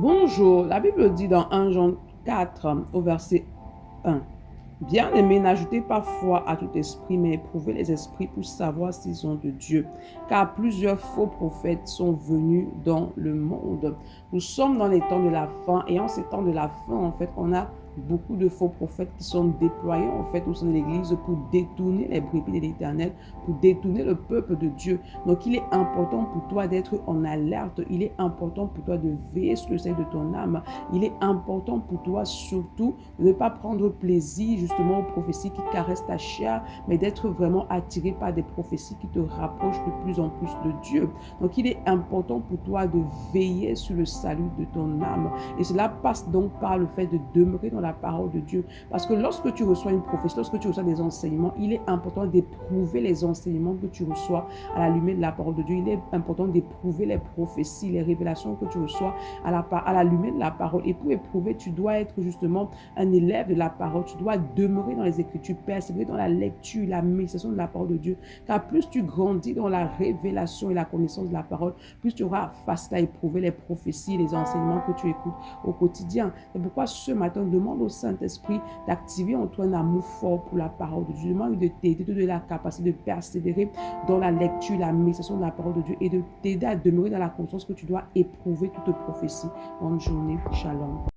Bonjour, la Bible dit dans 1 Jean 4 au verset 1. Bien-aimés, n'ajoutez pas foi à tout esprit, mais éprouvez les esprits pour savoir s'ils sont de Dieu. Car plusieurs faux prophètes sont venus dans le monde. Nous sommes dans les temps de la fin, et en ces temps de la fin, en fait, on a beaucoup de faux prophètes qui sont déployés en fait au sein de l'Église pour détourner les brebis de l'Éternel, pour détourner le peuple de Dieu. Donc il est important pour toi d'être en alerte, il est important pour toi de veiller sur le seuil de ton âme, il est important pour toi surtout de ne pas prendre plaisir justement aux prophéties qui caressent ta chair, mais d'être vraiment attiré par des prophéties qui te rapprochent de plus en plus de Dieu. Donc il est important pour toi de veiller sur le salut de ton âme, et cela passe donc par le fait de demeurer dans la parole de Dieu. Parce que lorsque tu reçois une prophétie, lorsque tu reçois des enseignements, il est important d'éprouver les enseignements que tu reçois à la lumière de la parole de Dieu. Il est important d'éprouver les prophéties, les révélations que tu reçois à la lumière de la parole. Et pour éprouver, tu dois être justement un élève de la parole. Tu dois demeurer dans les Écritures, persévérer dans la lecture, la méditation de la parole de Dieu. Car plus tu grandis dans la révélation et la connaissance de la parole, plus tu auras facile à éprouver les prophéties, les enseignements que tu écoutes au quotidien. C'est pourquoi ce matin, demande au Saint-Esprit d'activer en toi un amour fort pour la parole de Dieu. Demande de t'aider, de la capacité de persévérer dans la lecture, la méditation de la parole de Dieu, et de t'aider à demeurer dans la conscience que tu dois éprouver toute prophétie. Bonne journée, shalom.